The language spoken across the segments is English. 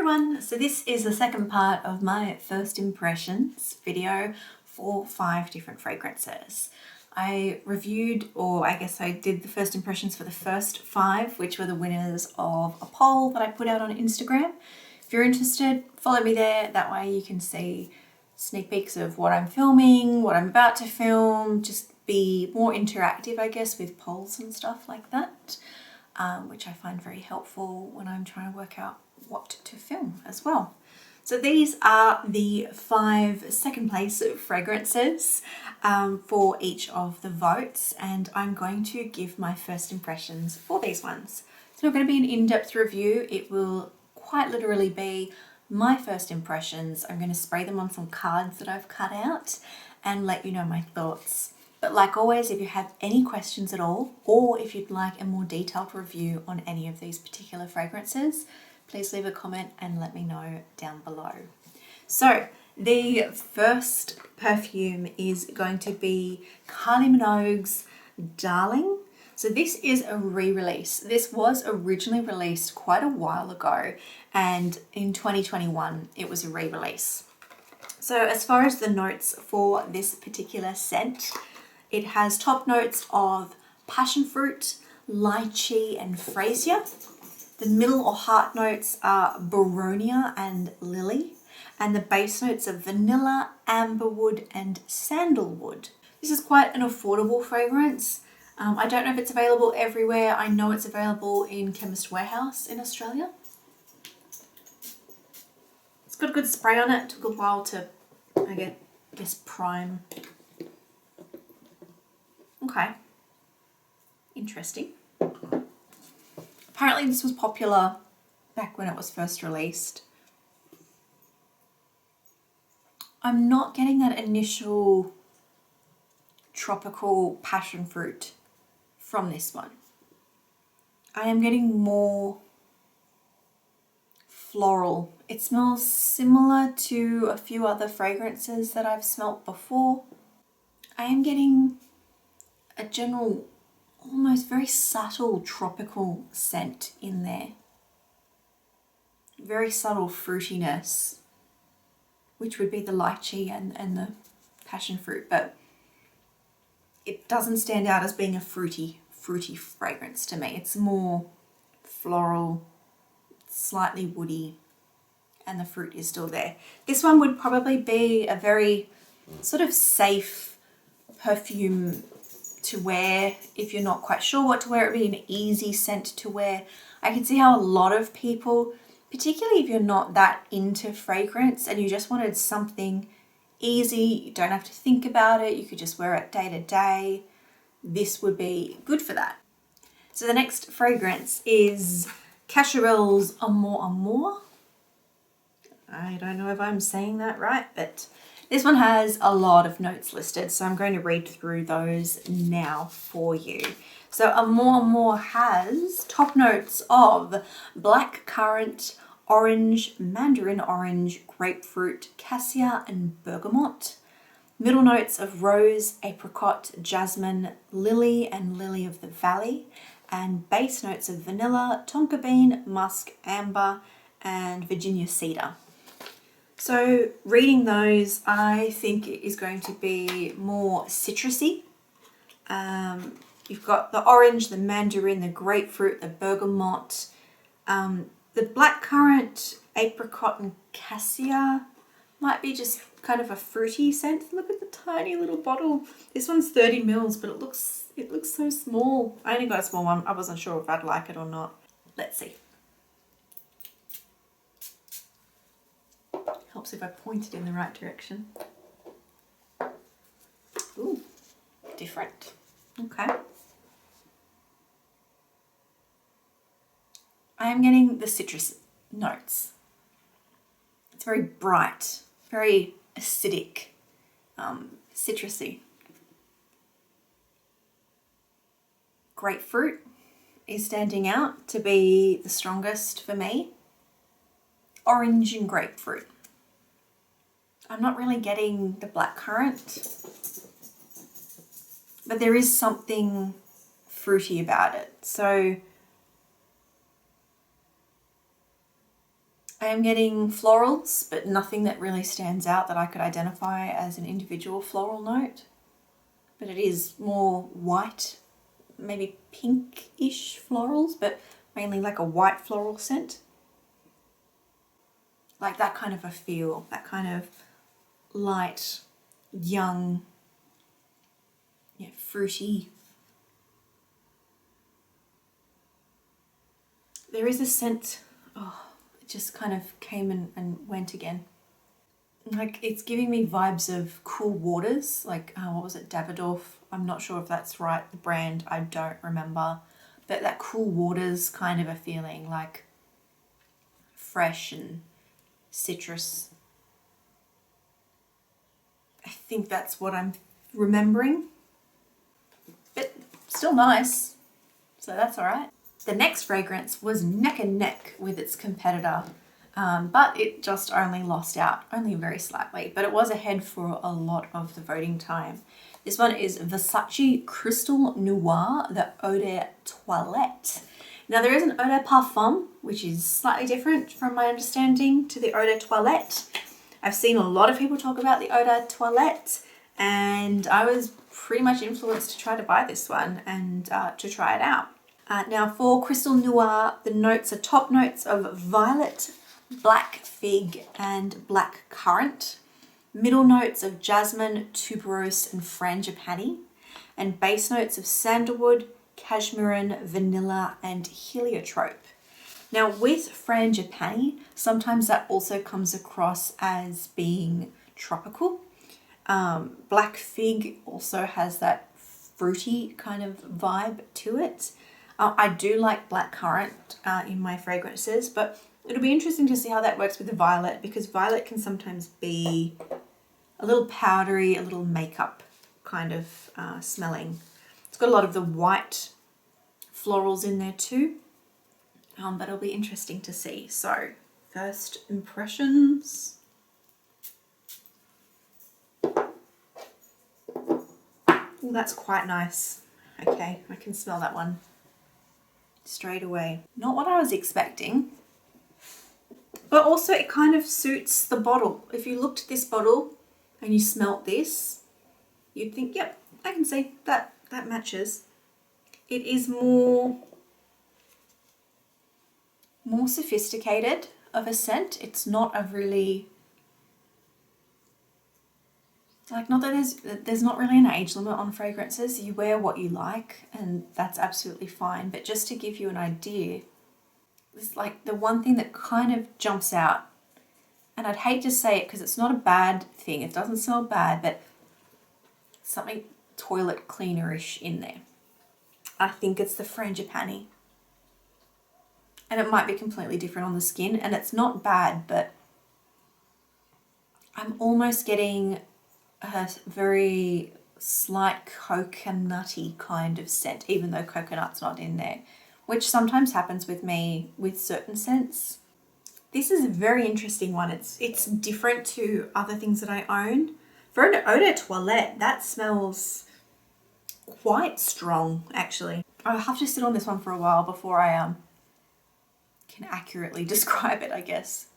everyone, so this is the second part of my first impressions video for 5 different fragrances. I reviewed, or I guess I did the first impressions for the first 5, which were the winners of a poll that I put out on Instagram. If you're interested, follow me there, that way you can see sneak peeks of what I'm filming, what I'm about to film, just be more interactive I guess with polls and stuff like that, which I find very helpful when I'm trying to work out what to film as well. So these are the 5 second place fragrances for each of the votes, and I'm going to give my first impressions for these ones. It's not going to be an in-depth review, it will quite literally be my first impressions. I'm going to spray them on some cards that I've cut out and let you know my thoughts. But like always, if you have any questions at all, or if you'd like a more detailed review on any of these particular fragrances, please leave a comment and let me know down below. So the first perfume is going to be Kylie Minogue's Darling. So this is a re-release. This was originally released quite a while ago, and in 2021 it was a re-release. So as far as the notes for this particular scent, it has top notes of passion fruit, lychee and freesia. The middle or heart notes are boronia and lily, and the base notes are vanilla, amberwood and sandalwood. This is quite an affordable fragrance. I don't know if it's available everywhere. I know it's available in Chemist Warehouse in Australia. It's got a good spray on it. It took a while to, I guess, prime. Okay. Interesting. Apparently this was popular back when it was first released. I'm not getting that initial tropical passion fruit from this one. I am getting more floral. It smells similar to a few other fragrances that I've smelt before. I am getting a general, almost very subtle tropical scent in there. Very subtle fruitiness, which would be the lychee and the passion fruit, but it doesn't stand out as being a fruity fragrance to me. It's more floral, slightly woody, and the fruit is still there. This one would probably be a very sort of safe perfume to wear if you're not quite sure what to wear. It would be an easy scent to wear. I can see how a lot of people, particularly if you're not that into fragrance and you just wanted something easy, you don't have to think about it, you could just wear it day to day, this would be good for that. So the next fragrance is Cacharel's Amor Amor. I don't know if I'm saying that right, but this one has a lot of notes listed, so I'm going to read through those now for you. So Amor Amor has top notes of black currant, orange, mandarin orange, grapefruit, cassia and bergamot. Middle notes of rose, apricot, jasmine, lily and lily of the valley. And base notes of vanilla, tonka bean, musk, amber and Virginia cedar. So reading those, I think it is going to be more citrusy. You've got the orange, the mandarin, the grapefruit, the bergamot, the blackcurrant, apricot and cassia might be just kind of a fruity scent. Look at the tiny little bottle. This one's 30 mils, but it looks so small. I only got a small one. I wasn't sure if I'd like it or not. Let's see. Helps if I point it in the right direction. Ooh, different. Okay. I am getting the citrus notes. It's very bright, very acidic, citrusy. Grapefruit is standing out to be the strongest for me. Orange and grapefruit. I'm not really getting the blackcurrant, but there is something fruity about it. So I am getting florals, but nothing that really stands out that I could identify as an individual floral note. But it is more white, maybe pinkish florals, but mainly like a white floral scent. Like that kind of a feel, that kind of light, young, yeah, fruity. There is a scent, oh, it just kind of came and went again. Like it's giving me vibes of Cool Waters, like what was it, Davidoff? I'm not sure if that's right, the brand, I don't remember. But that Cool Waters kind of a feeling, like fresh and citrus. I think that's what I'm remembering. But still nice, so that's all right. The next fragrance was neck and neck with its competitor, but it just only lost out, only very slightly, but it was ahead for a lot of the voting time. This one is Versace Crystal Noir, the Eau de Toilette. Now there is an Eau de Parfum, which is slightly different from my understanding to the Eau de Toilette. I've seen a lot of people talk about the Eau de Toilette, and I was pretty much influenced to try to buy this one and to try it out. Now for Crystal Noir, the notes are top notes of violet, black fig and black currant, middle notes of jasmine, tuberose and frangipani, and base notes of sandalwood, cashmeran, vanilla and heliotrope. Now with frangipani, sometimes that also comes across as being tropical. Black fig also has that fruity kind of vibe to it. I do like black currant in my fragrances, but it'll be interesting to see how that works with the violet, because violet can sometimes be a little powdery, a little makeup kind of smelling. It's got a lot of the white florals in there too, but it'll be interesting to see. So, first impressions. Ooh, that's quite nice. Okay, I can smell that one straight away. Not what I was expecting, but also it kind of suits the bottle. If you looked at this bottle and you smelt this, you'd think, yep, I can see that matches. It is more sophisticated of a scent. It's not a really, like, not that there's not really an age limit on fragrances. You wear what you like and that's absolutely fine. But just to give you an idea, it's like the one thing that kind of jumps out, and I'd hate to say it because it's not a bad thing. It doesn't smell bad, but something toilet cleanerish in there. I think it's the frangipani. And it might be completely different on the skin, and it's not bad, but I'm almost getting a very slight coconutty kind of scent, even though coconut's not in there, which sometimes happens with me with certain scents. This is a very interesting one. It's different to other things that I own. For an Eau de Toilette, that smells quite strong, actually. I'll have to sit on this one for a while before I can accurately describe it, I guess.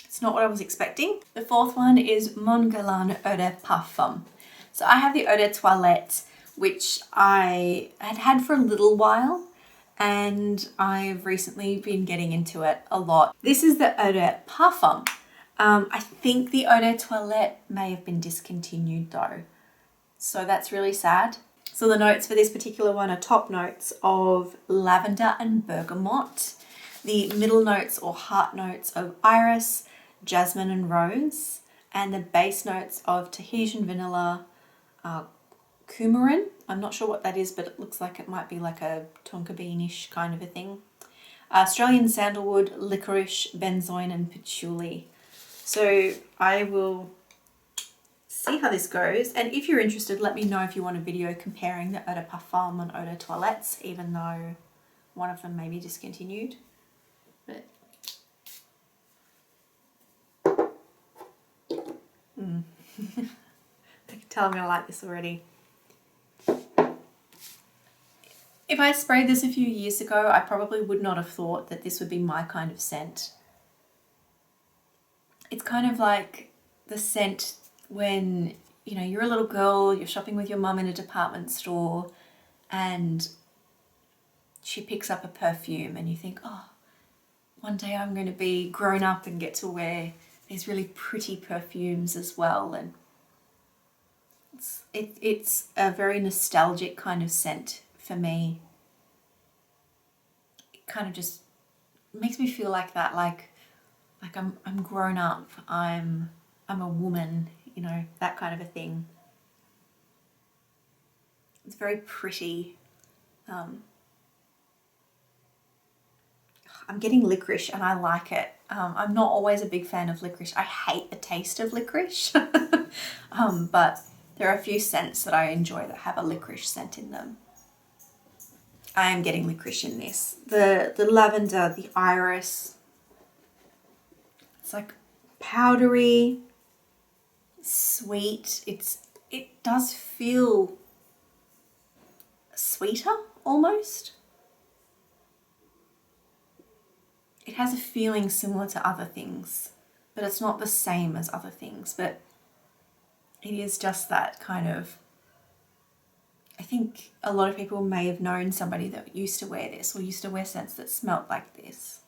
It's not what I was expecting. The fourth one is Mon Guerlain Eau de Parfum. So I have the Eau de Toilette, which I had for a little while, and I've recently been getting into it a lot. This is the Eau de Parfum. I think the Eau de Toilette may have been discontinued though, so that's really sad. So the notes for this particular one are top notes of lavender and bergamot, the middle notes or heart notes of iris, jasmine and rose, and the base notes of Tahitian vanilla, coumarin. I'm not sure what that is, but it looks like it might be like a tonka bean-ish kind of a thing. Australian sandalwood, licorice, benzoin and patchouli. So I will see how this goes, and if you're interested, let me know if you want a video comparing the Eau de Parfum and Eau de Toilettes, even though one of them may be discontinued. But I can tell I'm gonna like this already. If I sprayed this a few years ago, I probably would not have thought that this would be my kind of scent. It's kind of like the scent when, you know, you're a little girl, you're shopping with your mum in a department store and she picks up a perfume and you think, oh, one day I'm going to be grown up and get to wear these really pretty perfumes as well. And it's a very nostalgic kind of scent for me. It kind of just makes me feel like that, like I'm grown up, I'm a woman, you know, that kind of a thing. It's very pretty. I'm getting licorice and I like it. I'm not always a big fan of licorice. I hate the taste of licorice. But there are a few scents that I enjoy that have a licorice scent in them. I am getting licorice in this. The lavender, the iris. It's like powdery, sweet. It does feel sweeter almost. It has a feeling similar to other things, but it's not the same as other things, but it is just that kind of, I think a lot of people may have known somebody that used to wear this or used to wear scents that smelt like this.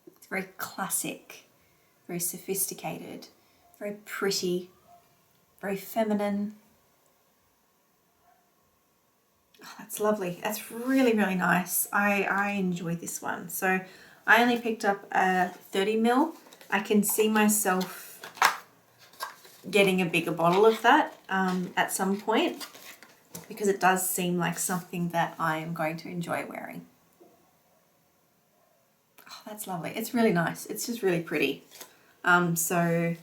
It's very classic, very sophisticated, very pretty, very feminine. Oh, that's lovely. That's really, really nice. I enjoy this one. So I only picked up a 30 ml. I can see myself getting a bigger bottle of that at some point because it does seem like something that I am going to enjoy wearing. Oh, that's lovely. It's really nice. It's just really pretty. So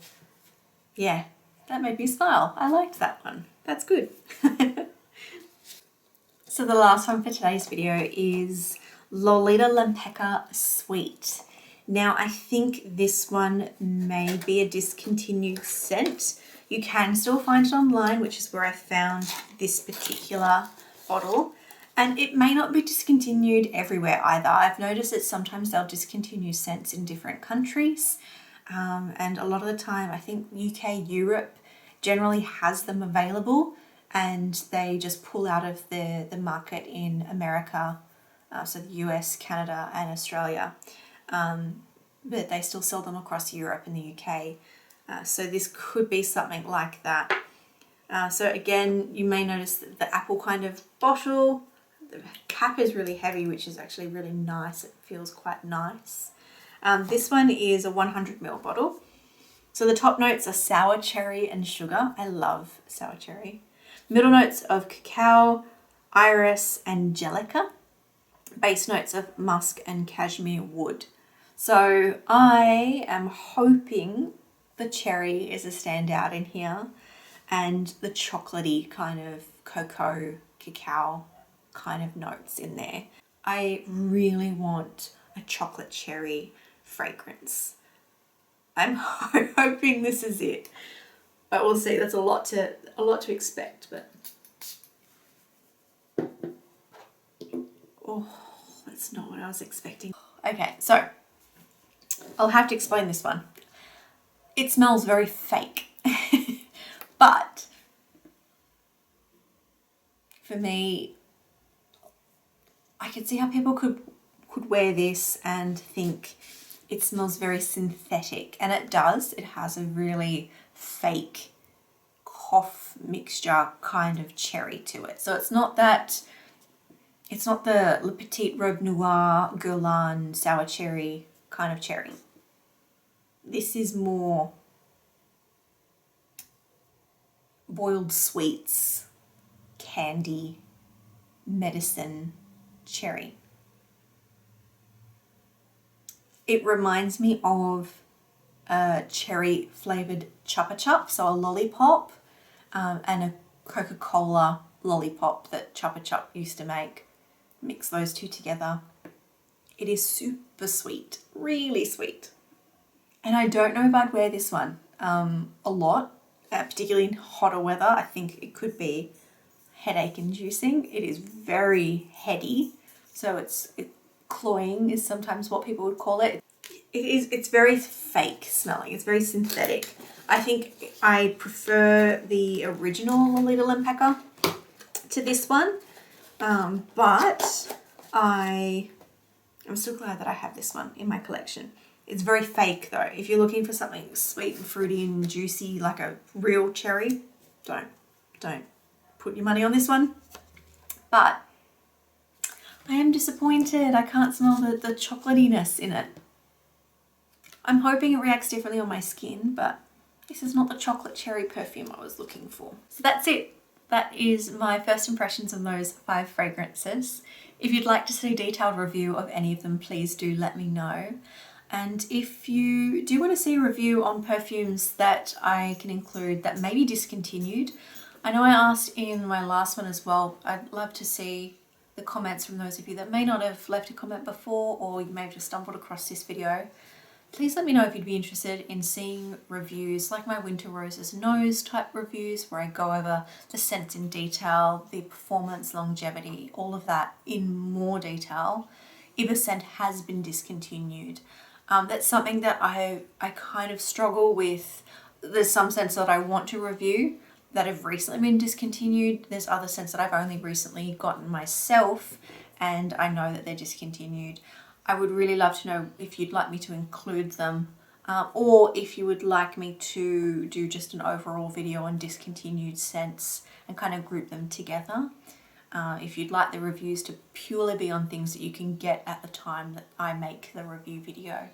yeah, that made me smile. I liked that one. That's good. So the last one for today's video is Lolita Lempicka Sweet. Now I think this one may be a discontinued scent. You can still find it online, which is where I found this particular bottle. And it may not be discontinued everywhere either. I've noticed that sometimes they'll discontinue scents in different countries. And a lot of the time, I think UK, Europe generally has them available and they just pull out of the market in America. So the US, Canada and Australia, but they still sell them across Europe and the UK. So this could be something like that. So again, you may notice that the apple kind of bottle, the cap is really heavy, which is actually really nice. It feels quite nice. This one is a 100 ml bottle. So the top notes are sour cherry and sugar. I love sour cherry. Middle notes of cacao, iris, angelica. Base notes of musk and cashmere wood. So I am hoping the cherry is a standout in here and the chocolatey kind of cocoa, cacao kind of notes in there. I really want a chocolate cherry fragrance. I'm hoping this is it, but we'll see. That's a lot to expect, but oh, that's not what I was expecting. Okay, so I'll have to explain this one. It smells very fake, but for me, I could see how people could wear this and think it smells very synthetic, and it does. It has a really fake cough mixture kind of cherry to it. So it's not that, it's not the Le Petit Robe Noir Guerlain sour cherry kind of cherry. This is more boiled sweets, candy, medicine, cherry. It reminds me of a cherry flavoured Chupa Chup, so a lollipop, and a Coca-Cola lollipop that Chupa Chup used to make. Mix those two together. It is super sweet, really sweet. And I don't know if I'd wear this one a lot, particularly in hotter weather. I think it could be headache inducing. It is very heady, so cloying is sometimes what people would call it. it's very fake smelling. It's very synthetic. I think I prefer the original Lolita Lempicka to this one. But I'm still glad that I have this one in my collection. It's very fake though. If you're looking for something sweet and fruity and juicy like a real cherry, don't put your money on this one. But I am disappointed. I can't smell the chocolatiness in it. I'm hoping it reacts differently on my skin, but this is not the chocolate cherry perfume I was looking for. So that's it. That is my first impressions on those 5 fragrances. If you'd like to see a detailed review of any of them, please do let me know. And if you do want to see a review on perfumes that I can include that may be discontinued, I know I asked in my last one as well, I'd love to see the comments from those of you that may not have left a comment before, or you may have just stumbled across this video. Please let me know if you'd be interested in seeing reviews like my Winter Roses Nose type reviews, where I go over the scents in detail, the performance, longevity, all of that in more detail if a scent has been discontinued. That's something that I kind of struggle with. There's some scents that I want to review that have recently been discontinued. There's other scents that I've only recently gotten myself and I know that they're discontinued. I would really love to know if you'd like me to include them, or if you would like me to do just an overall video on discontinued scents and kind of group them together. If you'd like the reviews to purely be on things that you can get at the time that I make the review video,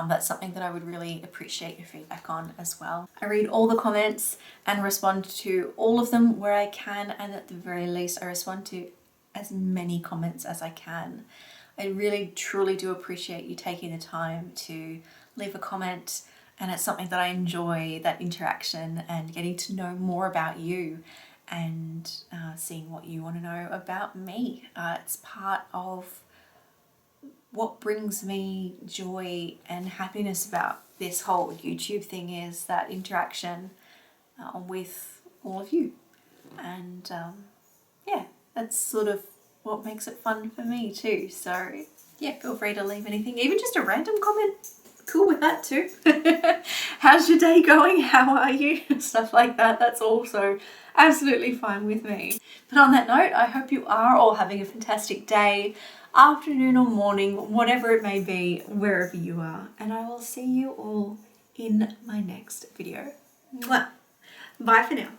that's something that I would really appreciate your feedback on as well. I read all the comments and respond to all of them where I can, and at the very least I respond to as many comments as I can. I really truly do appreciate you taking the time to leave a comment, and it's something that I enjoy, that interaction and getting to know more about you and seeing what you want to know about me. It's part of what brings me joy and happiness about this whole YouTube thing, is that interaction with all of you. And yeah, that's sort of what makes it fun for me too. So yeah, feel free to leave anything, even just a random comment. Cool with that too. How's your day going? How are you? Stuff like that. That's also absolutely fine with me. But on that note, I hope you are all having a fantastic day, afternoon or morning, whatever it may be, wherever you are. And I will see you all in my next video. Mwah. Bye for now.